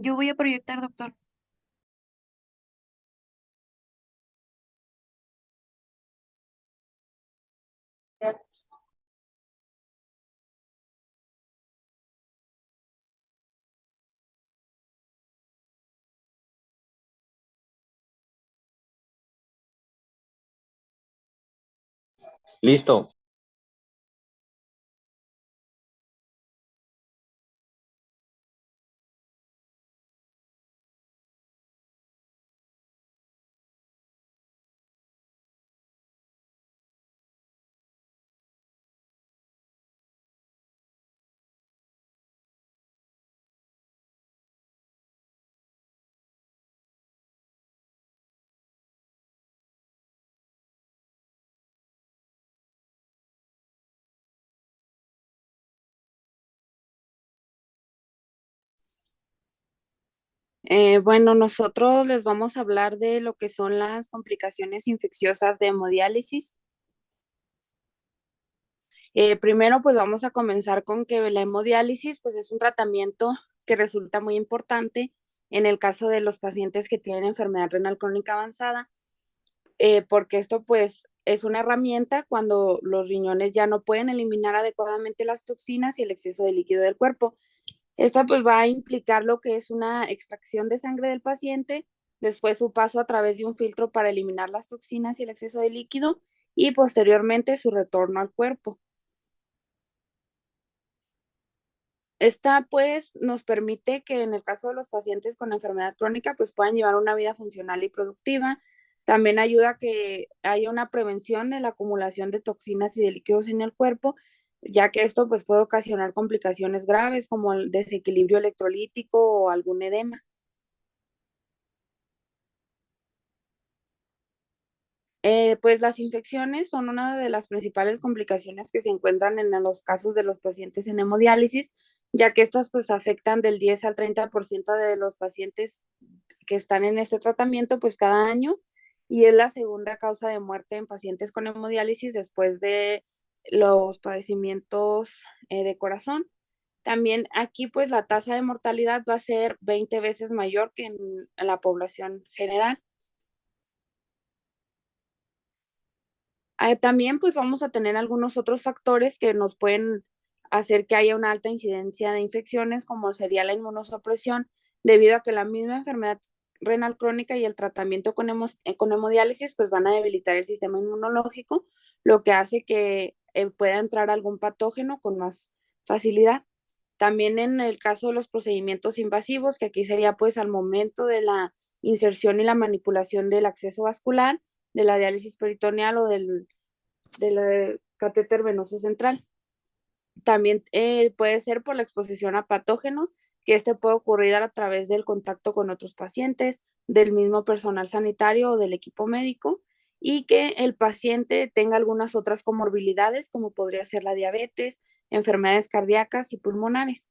Yo voy a proyectar, doctor. Listo. Bueno, nosotros les vamos a hablar de lo que son las complicaciones infecciosas de hemodiálisis. Primero, pues vamos a comenzar con que la hemodiálisis, pues es un tratamiento que resulta muy importante en el caso de los pacientes que tienen enfermedad renal crónica avanzada, porque esto pues es una herramienta cuando los riñones ya no pueden eliminar adecuadamente las toxinas y el exceso de líquido del cuerpo. Esta pues va a implicar lo que es una extracción de sangre del paciente, después su paso a través de un filtro para eliminar las toxinas y el exceso de líquido y posteriormente su retorno al cuerpo. Esta pues nos permite que en el caso de los pacientes con enfermedad crónica pues puedan llevar una vida funcional y productiva. También ayuda a que haya una prevención de la acumulación de toxinas y de líquidos en el cuerpo, ya que esto pues puede ocasionar complicaciones graves como el desequilibrio electrolítico o algún edema. Pues las infecciones son una de las principales complicaciones que se encuentran en los casos de los pacientes en hemodiálisis, ya que estas pues afectan del 10 al 30% de los pacientes que están en este tratamiento pues cada año y es la segunda causa de muerte en pacientes con hemodiálisis después de los padecimientos de corazón. También aquí pues la tasa de mortalidad va a ser 20 veces mayor que en la población general. También pues vamos a tener algunos otros factores que nos pueden hacer que haya una alta incidencia de infecciones, como sería la inmunosupresión, debido a que la misma enfermedad renal crónica y el tratamiento con hemodiálisis pues van a debilitar el sistema inmunológico, lo que hace que pueda entrar algún patógeno con más facilidad. También en el caso de los procedimientos invasivos, que aquí sería pues al momento de la inserción y la manipulación del acceso vascular, de la diálisis peritoneal o del catéter venoso central. También puede ser por la exposición a patógenos, que este puede ocurrir a través del contacto con otros pacientes, del mismo personal sanitario o del equipo médico, y que el paciente tenga algunas otras comorbilidades, como podría ser la diabetes, enfermedades cardíacas y pulmonares.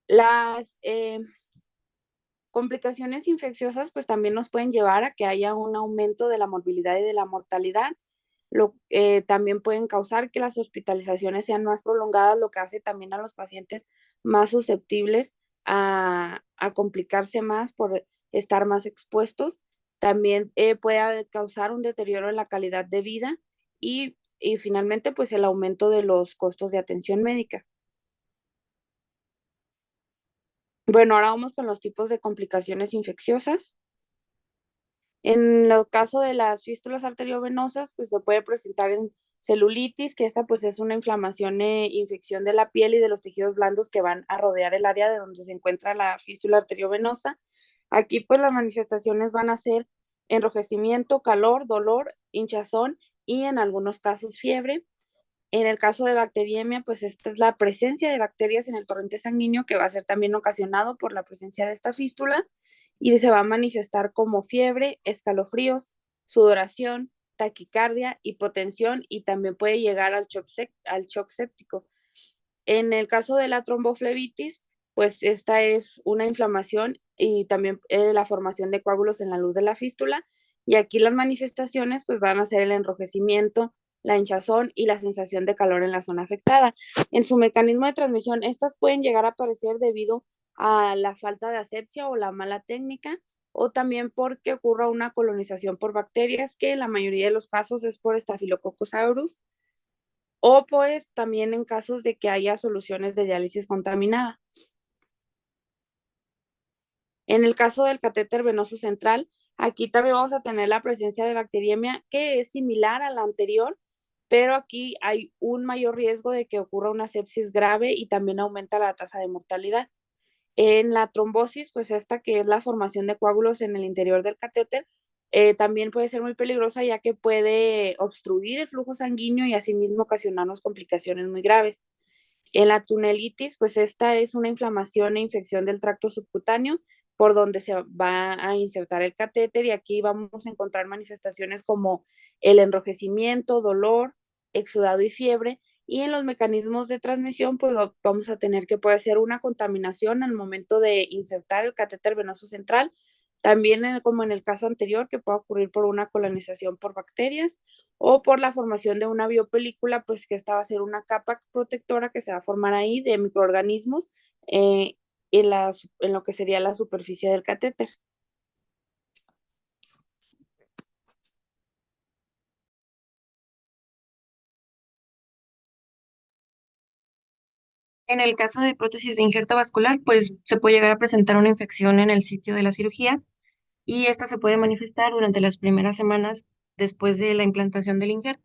Las complicaciones infecciosas pues también nos pueden llevar a que haya un aumento de la morbilidad y de la mortalidad. También pueden causar que las hospitalizaciones sean más prolongadas, lo que hace también a los pacientes más susceptibles a complicarse más por estar más expuestos. También puede causar un deterioro en la calidad de vida y finalmente pues el aumento de los costos de atención médica. Bueno, ahora vamos con los tipos de complicaciones infecciosas. En el caso de las fístulas arteriovenosas, pues se puede presentar en celulitis, que esta pues es una inflamación e infección de la piel y de los tejidos blandos que van a rodear el área de donde se encuentra la fístula arteriovenosa. Aquí pues las manifestaciones van a ser enrojecimiento, calor, dolor, hinchazón y en algunos casos fiebre. En el caso de bacteriemia, pues esta es la presencia de bacterias en el torrente sanguíneo que va a ser también ocasionado por la presencia de esta fístula y se va a manifestar como fiebre, escalofríos, sudoración, taquicardia, hipotensión y también puede llegar al shock séptico. En el caso de la tromboflebitis, pues esta es una inflamación y también la formación de coágulos en la luz de la fístula y aquí las manifestaciones pues van a ser el enrojecimiento, la hinchazón y la sensación de calor en la zona afectada. En su mecanismo de transmisión, estas pueden llegar a aparecer debido a la falta de asepsia o la mala técnica, o también porque ocurra una colonización por bacterias, que en la mayoría de los casos es por Staphylococcus aureus, o pues también en casos de que haya soluciones de diálisis contaminada. En el caso del catéter venoso central, aquí también vamos a tener la presencia de bacteriemia que es similar a la anterior, pero aquí hay un mayor riesgo de que ocurra una sepsis grave y también aumenta la tasa de mortalidad. En la trombosis, pues esta que es la formación de coágulos en el interior del catéter, también puede ser muy peligrosa ya que puede obstruir el flujo sanguíneo y asimismo ocasionarnos complicaciones muy graves. En la tunelitis, pues esta es una inflamación e infección del tracto subcutáneo por donde se va a insertar el catéter, y aquí vamos a encontrar manifestaciones como el enrojecimiento, dolor, exudado y fiebre. Y en los mecanismos de transmisión, pues vamos a tener que puede ser una contaminación al momento de insertar el catéter venoso central, también como en el caso anterior, que puede ocurrir por una colonización por bacterias o por la formación de una biopelícula, pues que esta va a ser una capa protectora que se va a formar ahí de microorganismos en lo que sería la superficie del catéter. En el caso de prótesis de injerto vascular, pues se puede llegar a presentar una infección en el sitio de la cirugía y esta se puede manifestar durante las primeras semanas después de la implantación del injerto.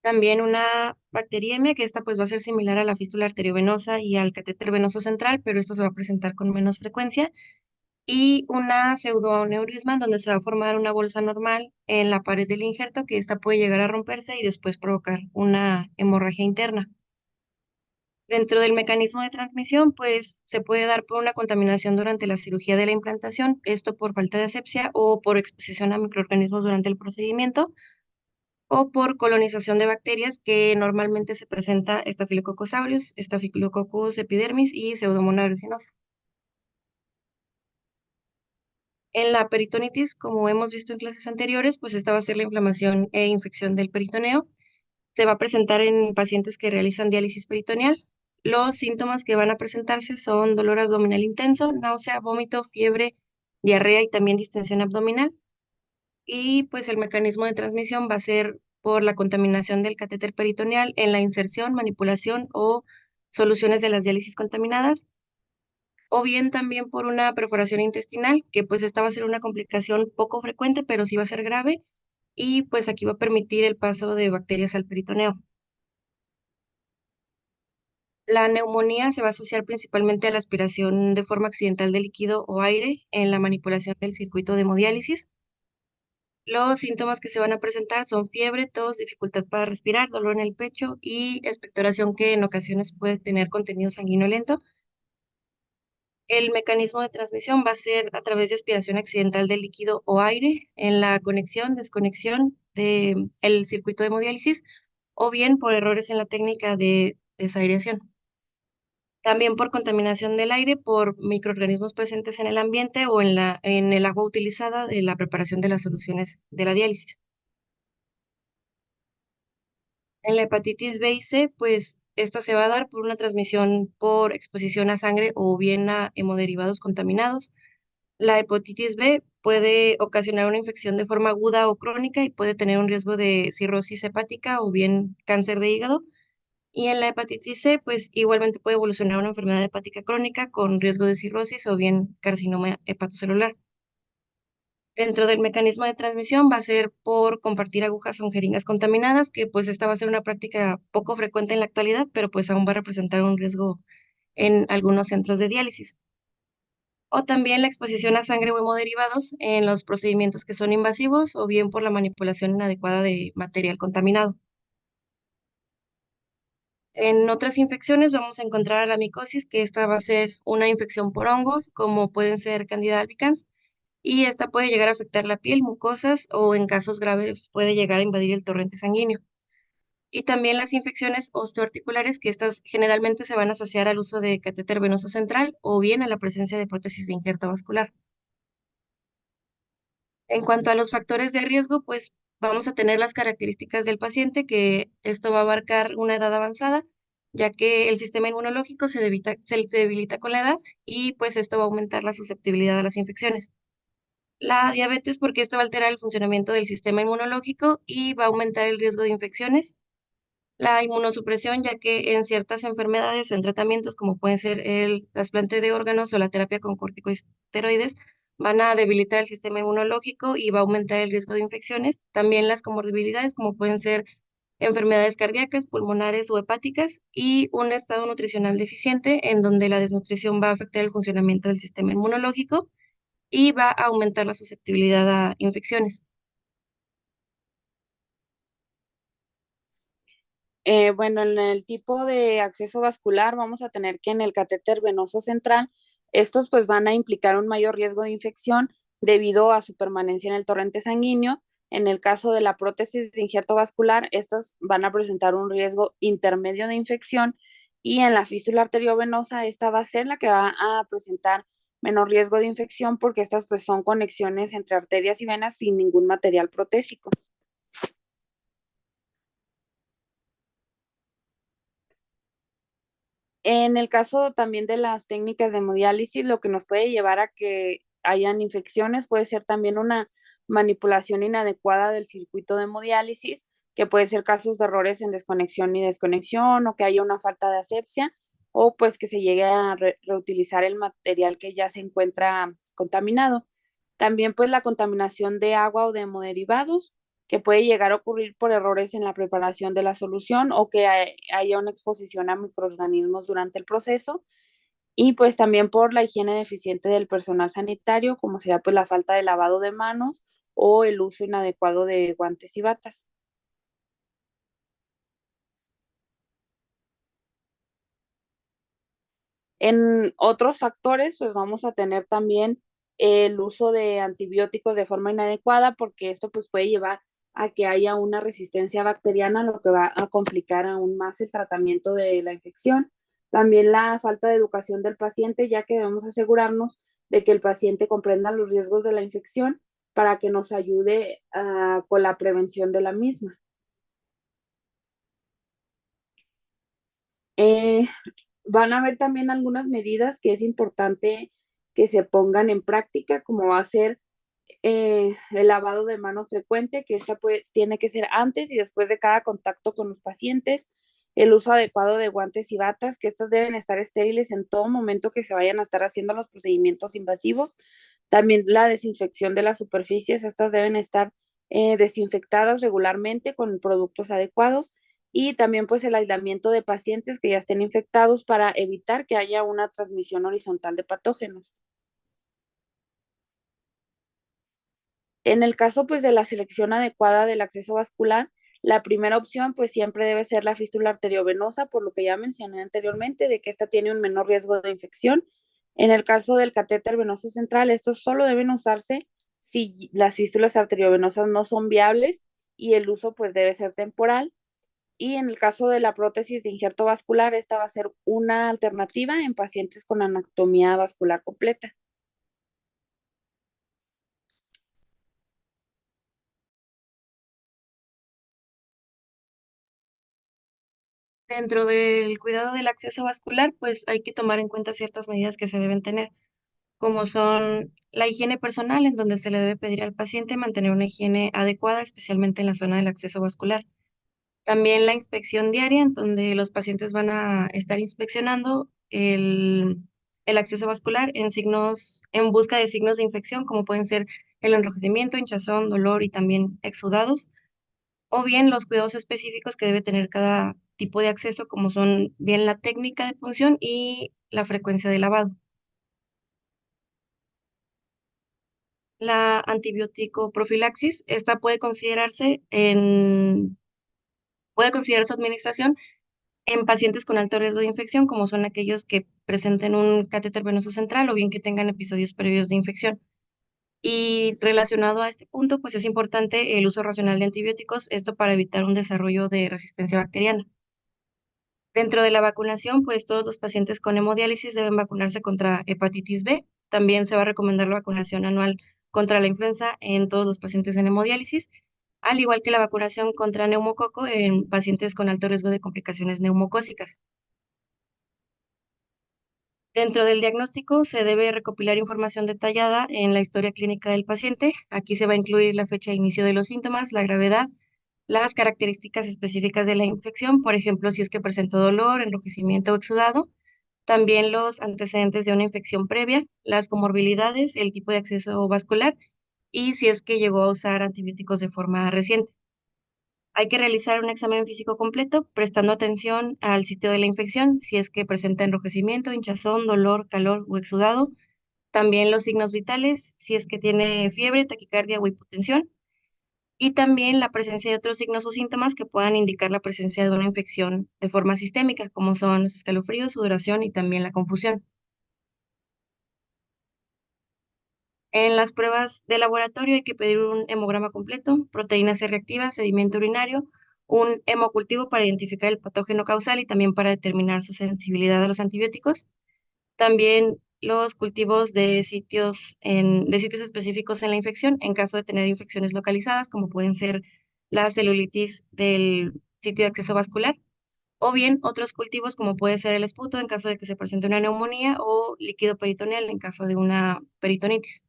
También una bacteriemia, que esta pues va a ser similar a la fístula arteriovenosa y al catéter venoso central, pero esto se va a presentar con menos frecuencia. Y una pseudoaneurisma, en donde se va a formar una bolsa normal en la pared del injerto, que esta puede llegar a romperse y después provocar una hemorragia interna. Dentro del mecanismo de transmisión, pues se puede dar por una contaminación durante la cirugía de la implantación, esto por falta de asepsia o por exposición a microorganismos durante el procedimiento, o por colonización de bacterias, que normalmente se presenta Staphylococcus aureus, Staphylococcus epidermis y Pseudomonas aeruginosa. En la peritonitis, como hemos visto en clases anteriores, pues esta va a ser la inflamación e infección del peritoneo. Se va a presentar en pacientes que realizan diálisis peritoneal. Los síntomas que van a presentarse son dolor abdominal intenso, náusea, vómito, fiebre, diarrea y también distensión abdominal. Y pues el mecanismo de transmisión va a ser por la contaminación del catéter peritoneal en la inserción, manipulación o soluciones de las diálisis contaminadas, o bien también por una perforación intestinal, que pues esta va a ser una complicación poco frecuente, pero sí va a ser grave, y pues aquí va a permitir el paso de bacterias al peritoneo. La neumonía se va a asociar principalmente a la aspiración de forma accidental de líquido o aire en la manipulación del circuito de hemodiálisis. Los síntomas que se van a presentar son fiebre, tos, dificultad para respirar, dolor en el pecho y expectoración, que en ocasiones puede tener contenido sanguíneo lento. El mecanismo de transmisión va a ser a través de aspiración accidental de líquido o aire en la conexión, desconexión del circuito de hemodiálisis, o bien por errores en la técnica de desaireación. También por contaminación del aire por microorganismos presentes en el ambiente o en el agua utilizada de la preparación de las soluciones de la diálisis. En la hepatitis B y C, pues esta se va a dar por una transmisión por exposición a sangre o bien a hemoderivados contaminados. La hepatitis B puede ocasionar una infección de forma aguda o crónica y puede tener un riesgo de cirrosis hepática o bien cáncer de hígado. Y en la hepatitis C, pues igualmente puede evolucionar una enfermedad hepática crónica con riesgo de cirrosis o bien carcinoma hepatocelular. Dentro del mecanismo de transmisión va a ser por compartir agujas o jeringas contaminadas, que pues esta va a ser una práctica poco frecuente en la actualidad, pero pues aún va a representar un riesgo en algunos centros de diálisis. O también la exposición a sangre o hemoderivados en los procedimientos que son invasivos o bien por la manipulación inadecuada de material contaminado. En otras infecciones vamos a encontrar a la micosis, que esta va a ser una infección por hongos, como pueden ser Candida albicans, y esta puede llegar a afectar la piel, mucosas o en casos graves puede llegar a invadir el torrente sanguíneo. Y también las infecciones osteoarticulares, que estas generalmente se van a asociar al uso de catéter venoso central o bien a la presencia de prótesis de injerto vascular. En cuanto a los factores de riesgo, pues Vamos a tener las características del paciente, que esto va a abarcar una edad avanzada, ya que el sistema inmunológico se debilita con la edad y pues esto va a aumentar la susceptibilidad a las infecciones. La diabetes, porque esto va a alterar el funcionamiento del sistema inmunológico y va a aumentar el riesgo de infecciones. La inmunosupresión, ya que en ciertas enfermedades o en tratamientos, como pueden ser el trasplante de órganos o la terapia con corticosteroides, van a debilitar el sistema inmunológico y va a aumentar el riesgo de infecciones. También las comorbilidades, como pueden ser enfermedades cardíacas, pulmonares o hepáticas, y un estado nutricional deficiente, en donde la desnutrición va a afectar el funcionamiento del sistema inmunológico y va a aumentar la susceptibilidad a infecciones. Bueno, en el tipo de acceso vascular vamos a tener que en el catéter venoso central, estos pues van a implicar un mayor riesgo de infección debido a su permanencia en el torrente sanguíneo. En el caso de la prótesis de injerto vascular, estas van a presentar un riesgo intermedio de infección, y en la fístula arteriovenosa, esta va a ser la que va a presentar menor riesgo de infección, porque estas pues son conexiones entre arterias y venas sin ningún material protésico. En el caso también de las técnicas de hemodiálisis, lo que nos puede llevar a que hayan infecciones puede ser también una manipulación inadecuada del circuito de hemodiálisis, que puede ser casos de errores en desconexión y desconexión, o que haya una falta de asepsia, o pues que se llegue a reutilizar el material que ya se encuentra contaminado. También pues la contaminación de agua o de hemoderivados, que puede llegar a ocurrir por errores en la preparación de la solución, o que haya una exposición a microorganismos durante el proceso, y pues también por la higiene deficiente del personal sanitario, como sería pues la falta de lavado de manos o el uso inadecuado de guantes y batas. En otros factores, pues vamos a tener también el uso de antibióticos de forma inadecuada, porque esto pues puede llevar a que haya una resistencia bacteriana, lo que va a complicar aún más el tratamiento de la infección. También la falta de educación del paciente, ya que debemos asegurarnos de que el paciente comprenda los riesgos de la infección para que nos ayude con la prevención de la misma. Eh, Van a haber también algunas medidas que es importante que se pongan en práctica, como va a ser el lavado de manos frecuente, que tiene que ser antes y después de cada contacto con los pacientes, el uso adecuado de guantes y batas, que estas deben estar estériles en todo momento que se vayan a estar haciendo los procedimientos invasivos. También la desinfección de las superficies, estas deben estar desinfectadas regularmente con productos adecuados, y también pues el aislamiento de pacientes que ya estén infectados para evitar que haya una transmisión horizontal de patógenos. En el caso pues de la selección adecuada del acceso vascular, la primera opción pues siempre debe ser la fístula arteriovenosa, por lo que ya mencioné anteriormente de que esta tiene un menor riesgo de infección. En el caso del catéter venoso central, estos solo deben usarse si las fístulas arteriovenosas no son viables, y el uso pues debe ser temporal. Y en el caso de la prótesis de injerto vascular, esta va a ser una alternativa en pacientes con anatomía vascular completa. Dentro del cuidado del acceso vascular, pues hay que tomar en cuenta ciertas medidas que se deben tener, como son la higiene personal, en donde se le debe pedir al paciente mantener una higiene adecuada, especialmente en la zona del acceso vascular. También la inspección diaria, en donde los pacientes van a estar inspeccionando el acceso vascular en busca de signos de infección, como pueden ser el enrojecimiento, hinchazón, dolor y también exudados, o bien los cuidados específicos que debe tener cada tipo de acceso, como son bien la técnica de punción y la frecuencia de lavado. La antibiótico profilaxis, esta puede considerar su administración en pacientes con alto riesgo de infección, como son aquellos que presenten un catéter venoso central o bien que tengan episodios previos de infección. Y relacionado a este punto, pues es importante el uso racional de antibióticos, esto para evitar un desarrollo de resistencia bacteriana. Dentro de la vacunación, pues todos los pacientes con hemodiálisis deben vacunarse contra hepatitis B. También se va a recomendar la vacunación anual contra la influenza en todos los pacientes en hemodiálisis. al igual que la vacunación contra neumococo en pacientes con alto riesgo de complicaciones neumocócicas. Dentro del diagnóstico se debe recopilar información detallada en la historia clínica del paciente. Aquí se va a incluir la fecha de inicio de los síntomas, la gravedad, las características específicas de la infección, por ejemplo, si es que presentó dolor, enrojecimiento o exudado, también los antecedentes de una infección previa, las comorbilidades, el tipo de acceso vascular y si es que llegó a usar antibióticos de forma reciente. Hay que realizar un examen físico completo, prestando atención al sitio de la infección, si es que presenta enrojecimiento, hinchazón, dolor, calor o exudado. También los signos vitales, si es que tiene fiebre, taquicardia o hipotensión. Y también la presencia de otros signos o síntomas que puedan indicar la presencia de una infección de forma sistémica, como son los escalofríos, sudoración y también la confusión. En las pruebas de laboratorio hay que pedir un hemograma completo, proteínas C reactivas, sedimento urinario, un hemocultivo para identificar el patógeno causal y también para determinar su sensibilidad a los antibióticos. También los cultivos de sitios específicos en la infección, en caso de tener infecciones localizadas, como pueden ser la celulitis del sitio de acceso vascular, o bien otros cultivos como puede ser el esputo en caso de que se presente una neumonía o líquido peritoneal en caso de una peritonitis.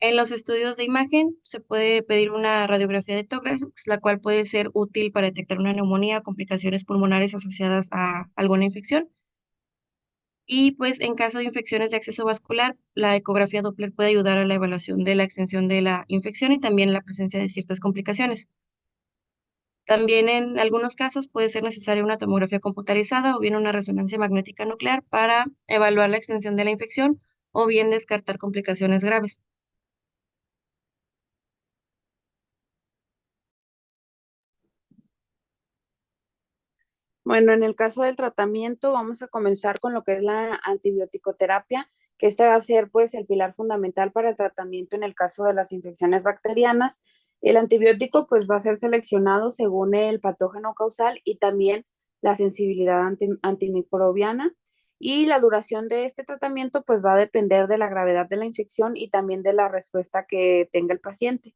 En los estudios de imagen se puede pedir una radiografía de tórax, la cual puede ser útil para detectar una neumonía o complicaciones pulmonares asociadas a alguna infección. Y pues en caso de infecciones de acceso vascular, la ecografía Doppler puede ayudar a la evaluación de la extensión de la infección y también la presencia de ciertas complicaciones. También en algunos casos puede ser necesaria una tomografía computarizada o bien una resonancia magnética nuclear para evaluar la extensión de la infección o bien descartar complicaciones graves. Bueno, en el caso del tratamiento, vamos a comenzar con lo que es la antibiótico-terapia, que este va a ser pues el pilar fundamental para el tratamiento en el caso de las infecciones bacterianas. El antibiótico pues va a ser seleccionado según el patógeno causal y también la sensibilidad antimicrobiana. Y la duración de este tratamiento pues va a depender de la gravedad de la infección y también de la respuesta que tenga el paciente.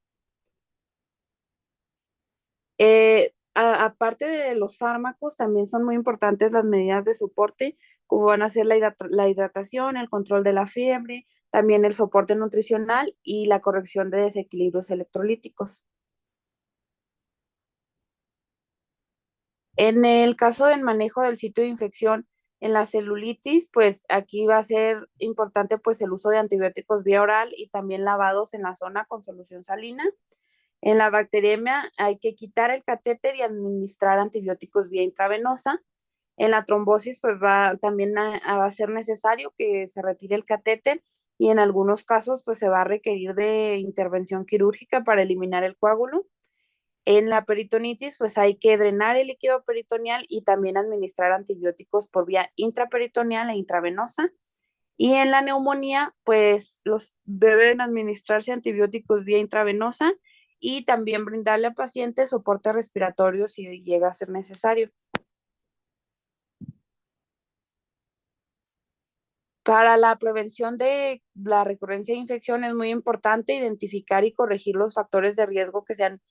Aparte de los fármacos, también son muy importantes las medidas de soporte, como van a ser la hidratación, el control de la fiebre, también el soporte nutricional y la corrección de desequilibrios electrolíticos. En el caso del manejo del sitio de infección en la celulitis, pues aquí va a ser importante pues el uso de antibióticos vía oral y también lavados en la zona con solución salina. En la bacteriemia hay que quitar el catéter y administrar antibióticos vía intravenosa. En la trombosis, pues también va a ser necesario que se retire el catéter y en algunos casos, pues se va a requerir de intervención quirúrgica para eliminar el coágulo. En la peritonitis, pues hay que drenar el líquido peritoneal y también administrar antibióticos por vía intraperitoneal e intravenosa. Y en la neumonía, pues los deben administrarse antibióticos vía intravenosa y también brindarle al paciente soporte respiratorio si llega a ser necesario. Para la prevención de la recurrencia de infección es muy importante identificar y corregir los factores de riesgo que sean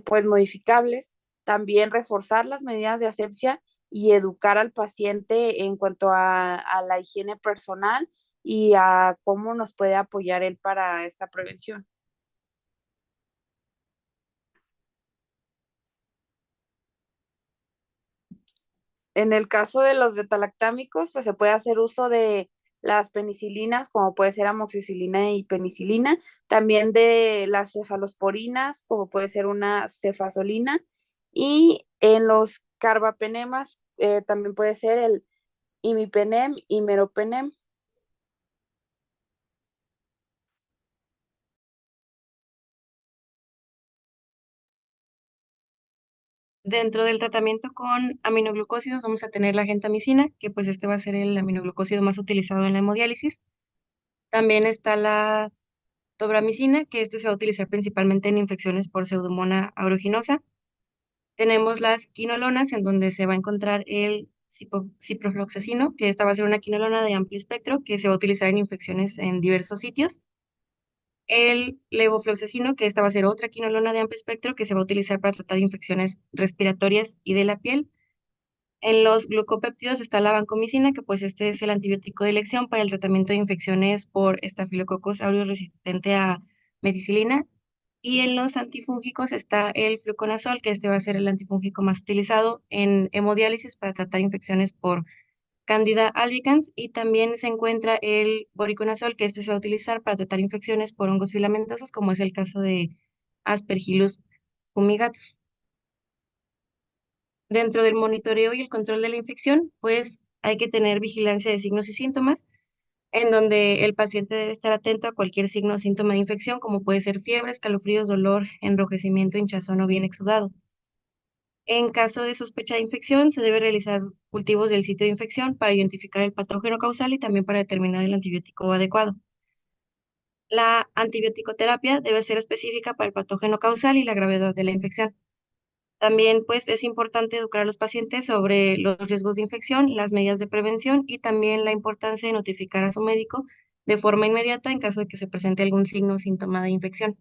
pues modificables, también reforzar las medidas de asepsia y educar al paciente en cuanto a la higiene personal y a cómo nos puede apoyar él para esta prevención. En el caso de los betalactámicos, pues se puede hacer uso de las penicilinas, como puede ser amoxicilina y penicilina, también de las cefalosporinas, como puede ser una cefazolina, y en los carbapenemas también puede ser el imipenem y meropenem. Dentro del tratamiento con aminoglucósidos vamos a tener la gentamicina, que pues este va a ser el aminoglucósido más utilizado en la hemodiálisis. También está la tobramicina, que este se va a utilizar principalmente en infecciones por Pseudomonas aeruginosa. Tenemos las quinolonas, en donde se va a encontrar el ciprofloxacino, que esta va a ser una quinolona de amplio espectro que se va a utilizar en infecciones en diversos sitios. el levofloxacino, que esta va a ser otra quinolona de amplio espectro que se va a utilizar para tratar infecciones respiratorias y de la piel. En los glucopéptidos está la vancomicina, que pues este es el antibiótico de elección para el tratamiento de infecciones por Staphylococcus aureus resistente a meticilina. Y en los antifúngicos está el fluconazol, que este va a ser el antifúngico más utilizado en hemodiálisis para tratar infecciones por Candida albicans. Y también se encuentra el voriconazol, que este se va a utilizar para tratar infecciones por hongos filamentosos, como es el caso de Aspergillus fumigatus. Dentro del monitoreo y el control de la infección, pues hay que tener vigilancia de signos y síntomas, en donde el paciente debe estar atento a cualquier signo o síntoma de infección, como puede ser fiebre, escalofríos, dolor, enrojecimiento, hinchazón o bien exudado. En caso de sospecha de infección, se debe realizar cultivos del sitio de infección para identificar el patógeno causal y también para determinar el antibiótico adecuado. La antibiótico-terapia debe ser específica para el patógeno causal y la gravedad de la infección. También, pues, es importante educar a los pacientes sobre los riesgos de infección, las medidas de prevención y también la importancia de notificar a su médico de forma inmediata en caso de que se presente algún signo o síntoma de infección.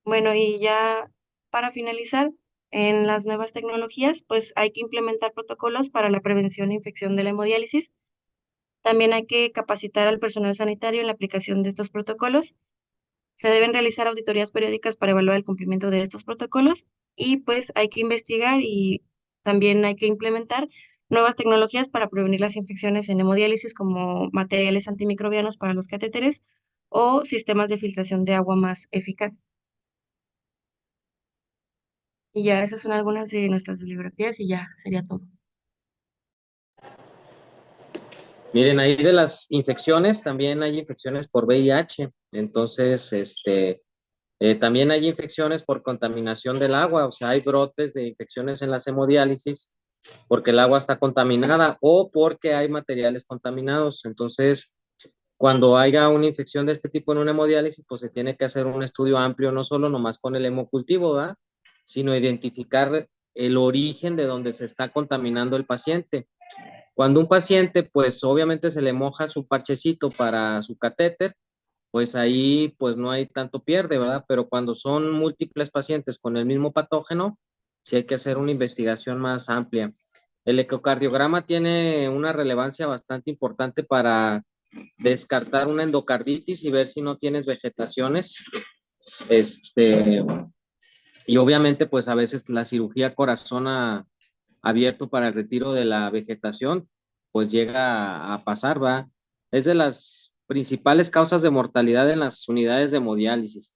Bueno, y ya para finalizar, en las nuevas tecnologías, pues hay que implementar protocolos para la prevención e infección de la hemodiálisis. También hay que capacitar al personal sanitario en la aplicación de estos protocolos. Se deben realizar auditorías periódicas para evaluar el cumplimiento de estos protocolos y pues hay que investigar y también hay que implementar nuevas tecnologías para prevenir las infecciones en hemodiálisis como materiales antimicrobianos para los catéteres o sistemas de filtración de agua más eficaz. Y ya esas son algunas de nuestras bibliografías y ya sería todo. Miren, ahí de las infecciones, también hay infecciones por VIH. Entonces, también hay infecciones por contaminación del agua, o sea, hay brotes de infecciones en las hemodiálisis porque el agua está contaminada o porque hay materiales contaminados. Entonces, cuando haya una infección de este tipo en una hemodiálisis, pues se tiene que hacer un estudio amplio, no solo nomás con el hemocultivo, ¿verdad? Sino identificar el origen de donde se está contaminando el paciente. Cuando un paciente, pues obviamente se le moja su parchecito para su catéter, pues ahí pues no hay tanto pierde, ¿verdad? Pero cuando son múltiples pacientes con el mismo patógeno, sí hay que hacer una investigación más amplia. El ecocardiograma tiene una relevancia bastante importante para descartar una endocarditis y ver si no tienes vegetaciones. Este, y obviamente, pues a veces la cirugía corazón abierto para el retiro de la vegetación, pues llega a pasar, ¿va? Es de las principales causas de mortalidad en las unidades de hemodiálisis.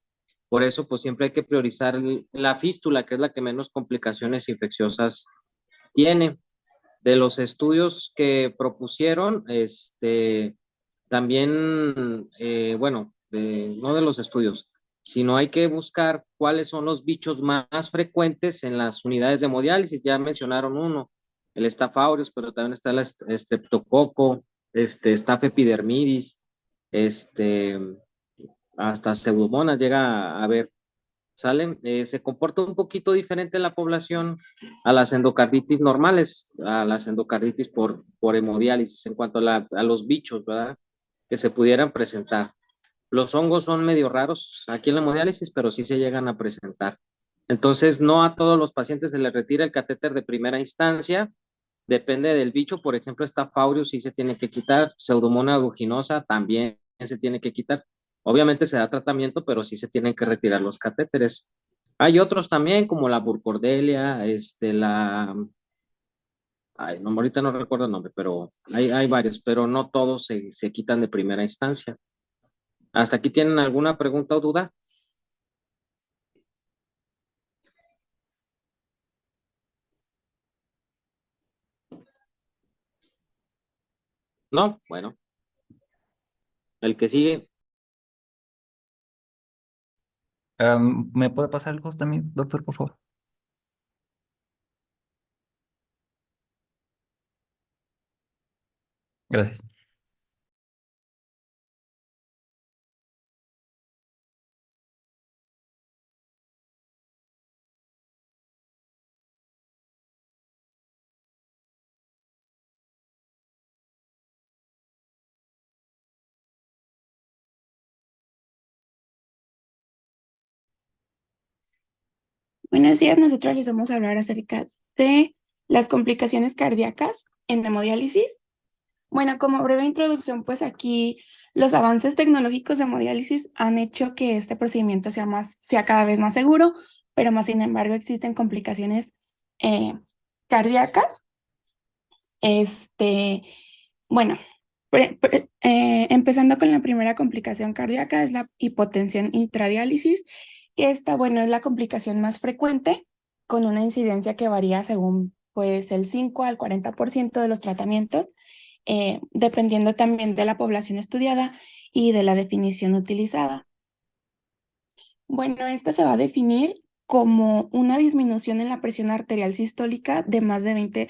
Por eso, pues siempre hay que priorizar la fístula, que es la que menos complicaciones infecciosas tiene. De los estudios que propusieron, también, bueno, no de los estudios, sino hay que buscar cuáles son los bichos más frecuentes en las unidades de hemodiálisis. Ya mencionaron uno, el Staph aureus, pero también está el Streptococo, Staph epidermidis, este, hasta Pseudomonas llega a haber. ¿Sale? Se comporta un poquito diferente en la población a las endocarditis normales, a las endocarditis por hemodiálisis en cuanto a los bichos, ¿verdad? Que se pudieran presentar. Los hongos son medio raros aquí en la hemodiálisis, pero sí se llegan a presentar. Entonces, no a todos los pacientes se les retira el catéter de primera instancia, depende del bicho. Por ejemplo, esta aureus sí se tiene que quitar, Pseudomonas aeruginosa también se tiene que quitar. Obviamente se da tratamiento, pero sí se tienen que retirar los catéteres. Hay otros también, como la burcordelia, ay, no, ahorita no recuerdo el nombre, pero hay varios, pero no todos se quitan de primera instancia. ¿Hasta aquí tienen alguna pregunta o duda? No, bueno, el que sigue. ¿Me puede pasar el host también, doctor, por favor? Gracias. Buenos días, nosotros les vamos a hablar acerca de las complicaciones cardíacas en hemodiálisis. Bueno, como breve introducción, pues aquí los avances tecnológicos de hemodiálisis han hecho que este procedimiento sea cada vez más seguro, pero más sin embargo existen complicaciones cardíacas. Bueno, empezando con la primera complicación cardíaca es la hipotensión intradiálisis. Esta, bueno, es la complicación más frecuente, con una incidencia que varía según pues el 5 al 40% de los tratamientos, dependiendo también de la población estudiada y de la definición utilizada. Bueno, esta se va a definir como una disminución en la presión arterial sistólica de más de 20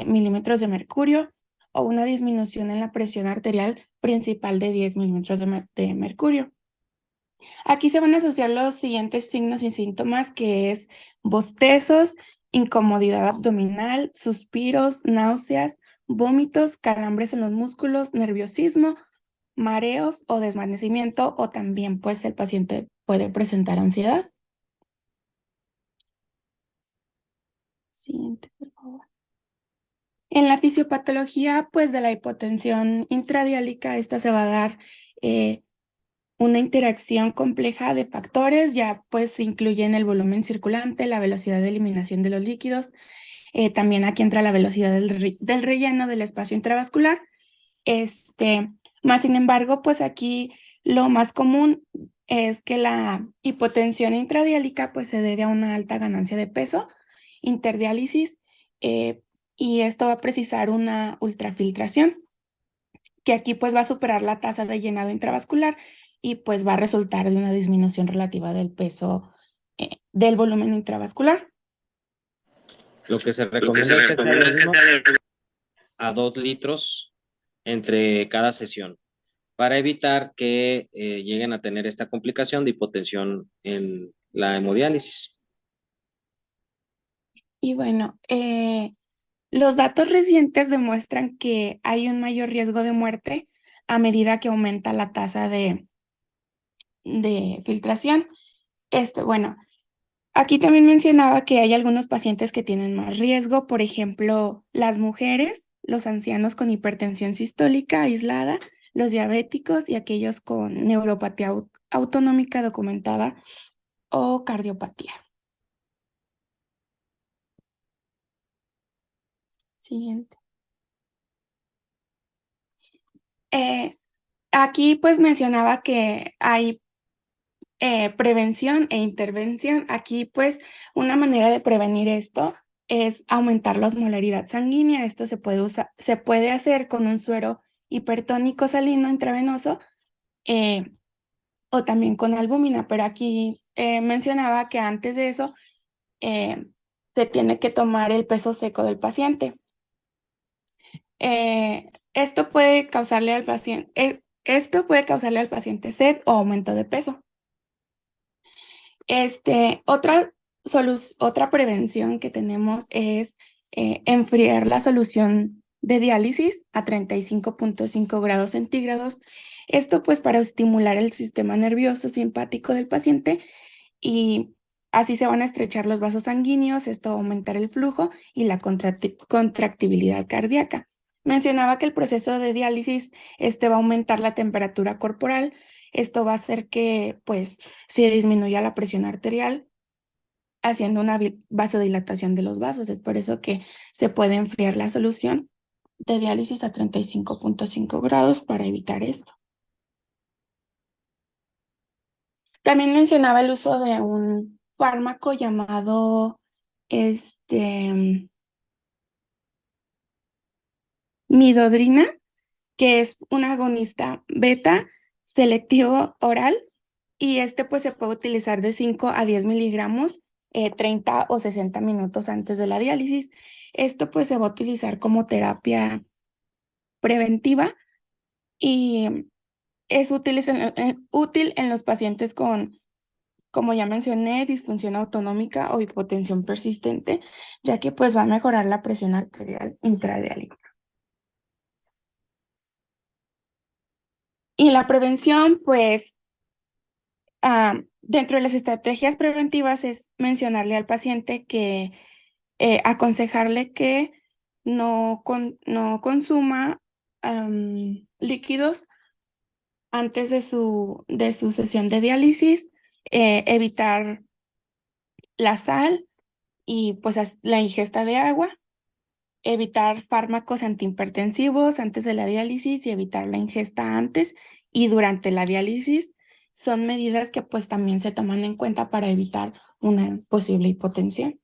milímetros de mercurio, o una disminución en la presión arterial principal de 10 milímetros de mercurio. Aquí se van a asociar los siguientes signos y síntomas, que es bostezos, incomodidad abdominal, suspiros, náuseas, vómitos, calambres en los músculos, nerviosismo, mareos o desvanecimiento, o también pues el paciente puede presentar ansiedad. Siguiente, por favor. En la fisiopatología, pues de la hipotensión intradiálica, esta se va a dar una interacción compleja de factores, ya pues incluyen el volumen circulante, la velocidad de eliminación de los líquidos, también aquí entra la velocidad del relleno del espacio intravascular. Más sin embargo, pues aquí lo más común es que la hipotensión intradiálica pues se debe a una alta ganancia de peso, interdiálisis, y esto va a precisar una ultrafiltración, que aquí pues va a superar la tasa de llenado intravascular y pues va a resultar de una disminución relativa del peso del volumen intravascular. Lo que se recomienda es que sea de 1 a 2 litros entre cada sesión, para evitar que lleguen a tener esta complicación de hipotensión en la hemodiálisis. Y bueno, los datos recientes demuestran que hay un mayor riesgo de muerte a medida que aumenta la tasa de filtración. Bueno, aquí también mencionaba que hay algunos pacientes que tienen más riesgo, por ejemplo, las mujeres, los ancianos con hipertensión sistólica aislada, los diabéticos y aquellos con neuropatía autonómica documentada o cardiopatía. Siguiente. Aquí pues mencionaba que hay prevención e intervención. Aquí pues una manera de prevenir esto es aumentar la osmolaridad sanguínea. Esto se puede hacer con un suero hipertónico salino intravenoso, o también con albúmina, pero aquí mencionaba que antes de eso se tiene que tomar el peso seco del paciente. Esto puede causarle al paciente sed o aumento de peso. Otra prevención que tenemos es enfriar la solución de diálisis a 35.5 grados centígrados. Esto pues para estimular el sistema nervioso simpático del paciente, y así se van a estrechar los vasos sanguíneos. Esto va a aumentar el flujo y la contractibilidad cardíaca. Mencionaba que el proceso de diálisis va a aumentar la temperatura corporal. Esto va a hacer que pues se disminuya la presión arterial, haciendo una vasodilatación de los vasos. Es por eso que se puede enfriar la solución de diálisis a 35.5 grados para evitar esto. También mencionaba el uso de un fármaco llamado midodrina, que es un agonista beta selectivo oral, y pues se puede utilizar de 5 a 10 miligramos 30 o 60 minutos antes de la diálisis. Esto pues se va a utilizar como terapia preventiva y es útil en los pacientes con, como ya mencioné, disfunción autonómica o hipotensión persistente, ya que pues va a mejorar la presión arterial intradiálica. Y la prevención, pues, Dentro de las estrategias preventivas es mencionarle al paciente que aconsejarle que no consuma líquidos antes de su sesión de diálisis, evitar la sal y pues la ingesta de agua, evitar fármacos antihipertensivos antes de la diálisis y evitar la ingesta antes y durante la diálisis. Son medidas que pues también se toman en cuenta para evitar una posible hipotensión.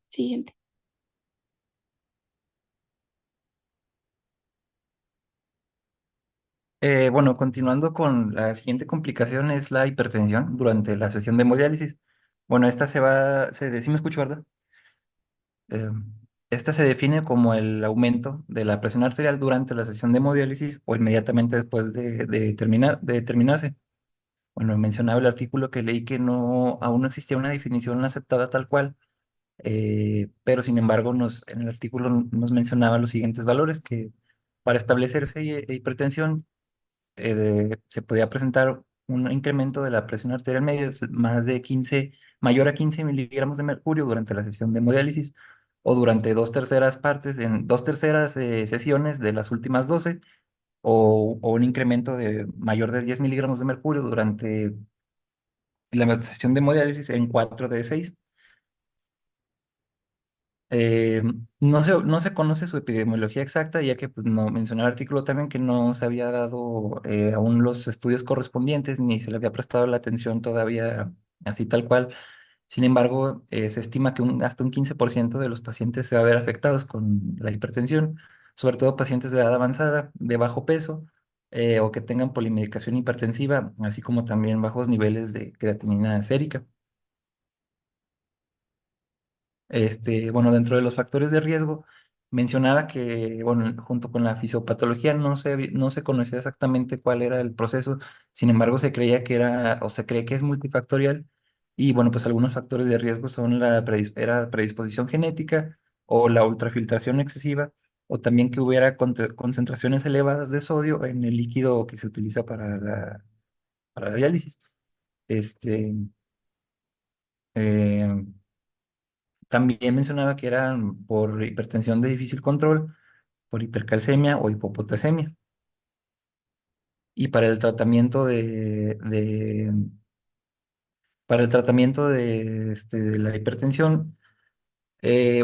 Siguiente. Bueno, continuando con la siguiente complicación es la hipertensión durante la sesión de hemodiálisis. Bueno, sí me escucho, ¿verdad? Eh, Esta se define como el aumento de la presión arterial durante la sesión de hemodiálisis o inmediatamente después de terminarse. Bueno, mencionaba el artículo que leí que aún no existía una definición aceptada tal cual, pero sin embargo en el artículo nos mencionaba los siguientes valores, que para establecerse hipertensión se podía presentar un incremento de la presión arterial media mayor a 15 miligramos de mercurio durante la sesión de hemodiálisis o durante dos terceras sesiones de las últimas 12 o un incremento de mayor de 10 miligramos de mercurio durante la sesión de hemodiálisis en 4 de 6. Eh, no se conoce su epidemiología exacta, ya que pues, no mencionó el artículo también que no se había dado aún los estudios correspondientes ni se le había prestado la atención todavía así tal cual. Sin embargo, se estima que hasta un 15% de los pacientes se va a ver afectados con la hipertensión, sobre todo pacientes de edad avanzada, de bajo peso o que tengan polimedicación hipertensiva, así como también bajos niveles de creatinina sérica. Bueno, dentro de los factores de riesgo, mencionaba que, bueno, junto con la fisiopatología no se conocía exactamente cuál era el proceso, sin embargo, se creía que era, o se cree que es multifactorial, y bueno, pues algunos factores de riesgo son era predisposición genética, o la ultrafiltración excesiva, o también que hubiera concentraciones elevadas de sodio en el líquido que se utiliza para la diálisis. Este, eh, También mencionaba que eran por hipertensión de difícil control, por hipercalcemia o hipopotasemia. Y para el tratamiento de la hipertensión,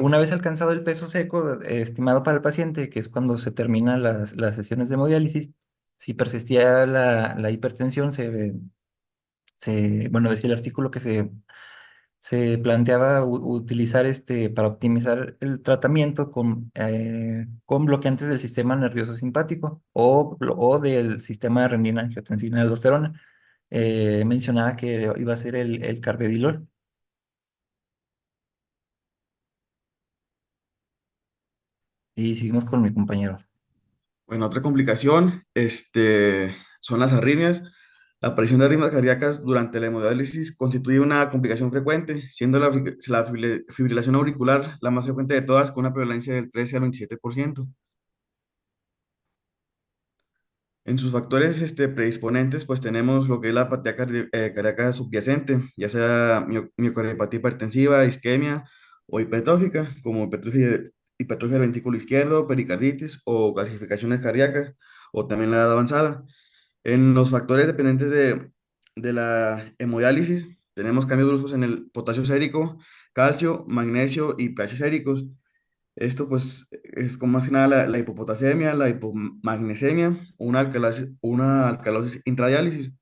una vez alcanzado el peso seco estimado para el paciente, que es cuando se terminan las sesiones de hemodiálisis, si persistía la hipertensión, bueno, decía el artículo que se planteaba utilizar para optimizar el tratamiento con bloqueantes del sistema nervioso simpático o del sistema renina-angiotensina-aldosterona. Mencionaba que iba a ser el carvedilol. Y seguimos con mi compañero. Bueno, otra complicación, son las arritmias. La aparición de arritmias cardíacas durante la hemodiálisis constituye una complicación frecuente, siendo la fibrilación auricular la más frecuente de todas, con una prevalencia del 13 al 27%. En sus factores predisponentes, pues tenemos lo que es la apatía cardíaca subyacente, ya sea miocardiopatía hipertensiva, isquemia o hipertrófica, como hipertrofia del ventrículo izquierdo, pericarditis o calcificaciones cardíacas, o también la edad avanzada. En los factores dependientes de la hemodiálisis, tenemos cambios bruscos en el potasio sérico, calcio, magnesio y pH séricos. Esto pues es como más que nada la hipopotasemia, la hipomagnesemia, una alcalosis intradiálisis.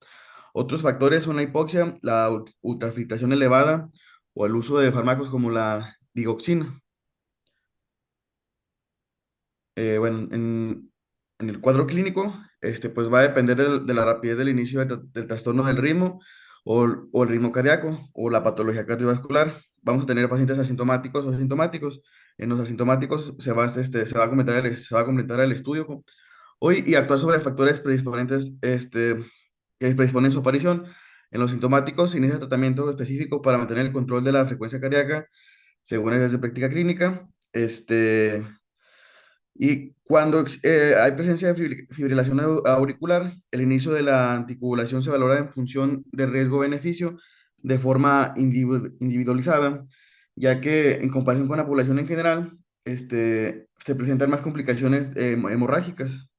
Otros factores son la hipoxia, la ultrafiltración elevada o el uso de fármacos como la digoxina. Bueno, en el cuadro clínico, pues va a depender de la rapidez del inicio del trastorno del ritmo o el ritmo cardíaco o la patología cardiovascular. Vamos a tener pacientes asintomáticos o asintomáticos. En los asintomáticos se va a completar el estudio hoy y actuar sobre factores predisponentes que predisponen su aparición. En los sintomáticos se inicia tratamiento específico para mantener el control de la frecuencia cardíaca según es de práctica clínica. Y cuando hay presencia de fibrilación auricular, el inicio de la anticoagulación se valora en función de riesgo-beneficio de forma individualizada, ya que en comparación con la población en general, se presentan más complicaciones hemorrágicas.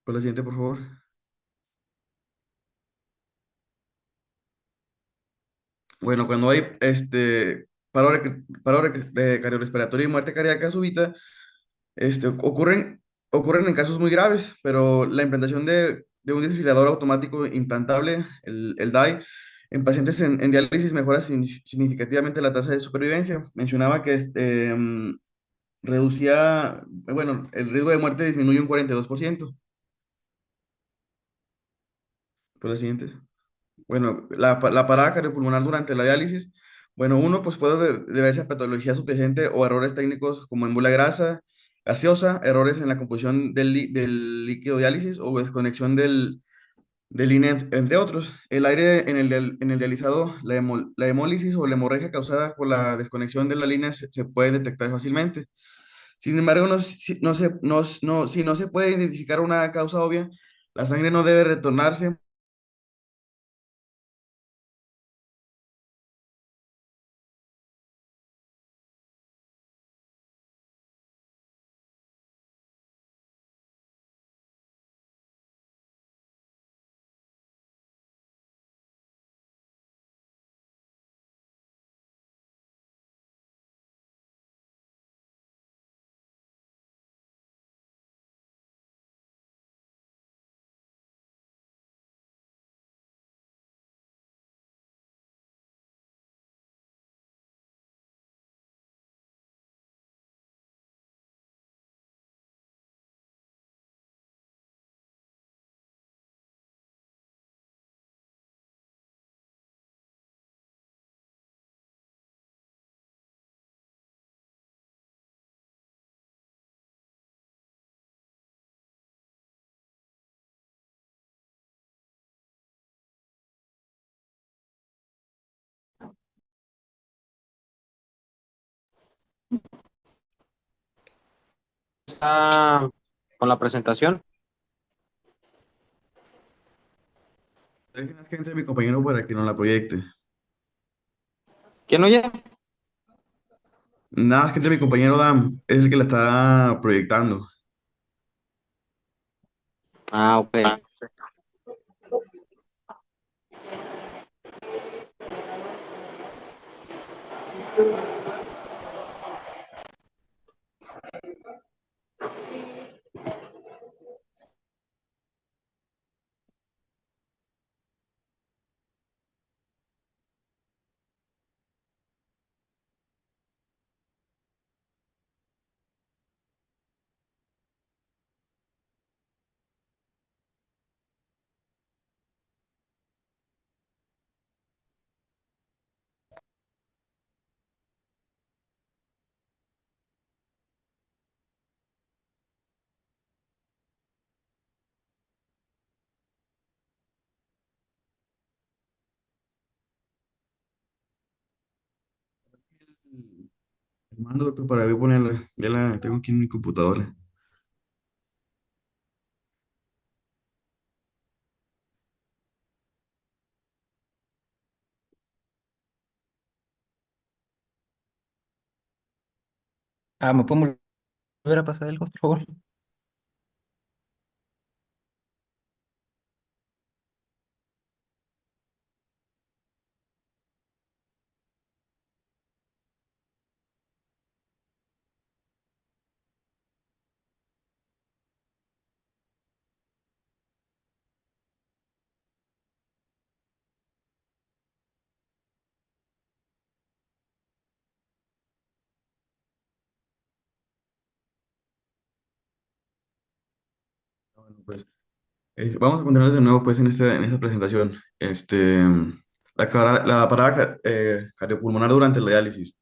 Con la siguiente, por favor. Bueno, cuando hay cardiorrespiratorio y muerte cardíaca súbita, ocurren en casos muy graves, pero la implantación de un desfibrilador automático implantable, el DAI, en pacientes en diálisis mejora significativamente la tasa de supervivencia. Mencionaba que reducía, bueno, el riesgo de muerte disminuye un 42%. Por la siguiente. Bueno, la parada cardiopulmonar durante la diálisis, bueno, uno pues puede deberse a patología subyacente o errores técnicos como embolia grasa, gaseosa, errores en la composición del líquido diálisis o desconexión del INE, entre otros. El aire en el dializado, la hemólisis o la hemorragia causada por la desconexión de la línea se puede detectar fácilmente. Sin embargo, si no se puede identificar una causa obvia, la sangre no debe retornarse. Está con la presentación. Déjenos que entre mi compañero para que nos la proyecte. ¿Quién oye? Nada más que entre mi compañero Dan, es el que la está proyectando. Ah, ok. El mando, doctor, para ver ponerla. Ya la tengo aquí en mi computadora. ¿Me puedo volver a pasar el host, por favor? Bueno, pues vamos a continuar de nuevo pues en esta presentación. La parada cardiopulmonar durante la diálisis.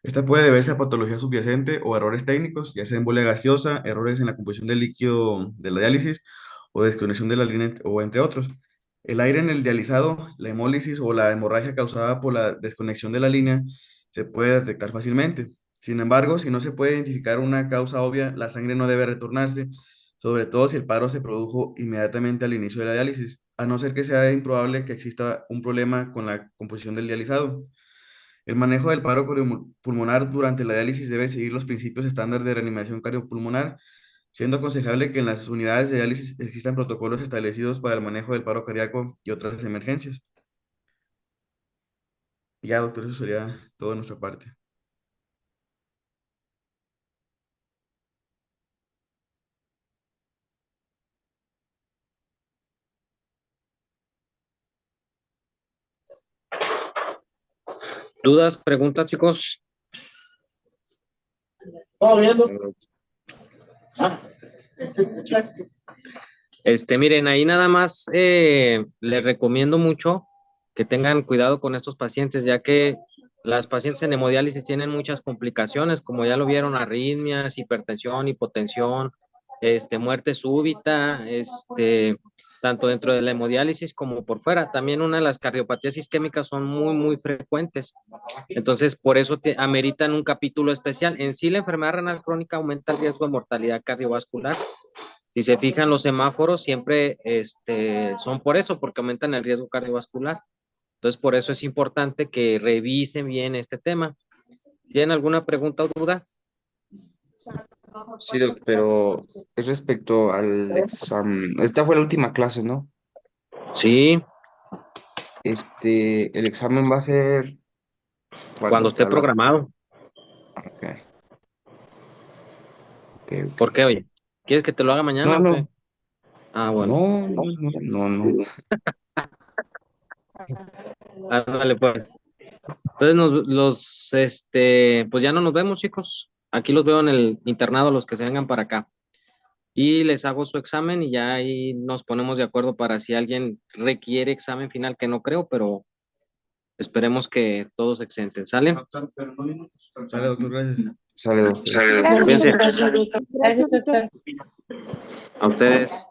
Esta puede deberse a patología subyacente o errores técnicos, ya sea embolia gaseosa, errores en la composición del líquido de la diálisis o desconexión de la línea, o entre otros. El aire en el dializado, la hemólisis o la hemorragia causada por la desconexión de la línea se puede detectar fácilmente. Sin embargo, si no se puede identificar una causa obvia, la sangre no debe retornarse, sobre todo si el paro se produjo inmediatamente al inicio de la diálisis, a no ser que sea improbable que exista un problema con la composición del dializado. El manejo del paro cardiopulmonar durante la diálisis debe seguir los principios estándar de reanimación cardiopulmonar, siendo aconsejable que en las unidades de diálisis existan protocolos establecidos para el manejo del paro cardíaco y otras emergencias. Ya, doctor, eso sería todo de nuestra parte. ¿Dudas, preguntas, chicos? Miren, ahí nada más les recomiendo mucho que tengan cuidado con estos pacientes, ya que las pacientes en hemodiálisis tienen muchas complicaciones, como ya lo vieron, arritmias, hipertensión, hipotensión, muerte súbita, tanto dentro de la hemodiálisis como por fuera. También una de las cardiopatías isquémicas son muy, muy frecuentes. Entonces, por eso ameritan un capítulo especial. En sí, la enfermedad renal crónica aumenta el riesgo de mortalidad cardiovascular. Si se fijan, los semáforos siempre son por eso, porque aumentan el riesgo cardiovascular. Entonces, por eso es importante que revisen bien este tema. ¿Tienen alguna pregunta o duda? Sí, doc, pero es respecto al examen. Esta fue la última clase, ¿no? Sí, El examen va a ser cuando esté programado. Ok, ok, ok. ¿Por qué, oye? ¿Quieres que te lo haga mañana No, o qué? no, Ah, bueno. no. Ándale, pues. Entonces, pues ya no nos vemos, chicos. Aquí los veo en el internado, los que se vengan para acá. Y les hago su examen y ya ahí nos ponemos de acuerdo para si alguien requiere examen final, que no creo, pero esperemos que todos se exenten. ¿Sale? Sale, doctor, gracias. Sale, doctor. Cuídense. Gracias, doctor. A ustedes.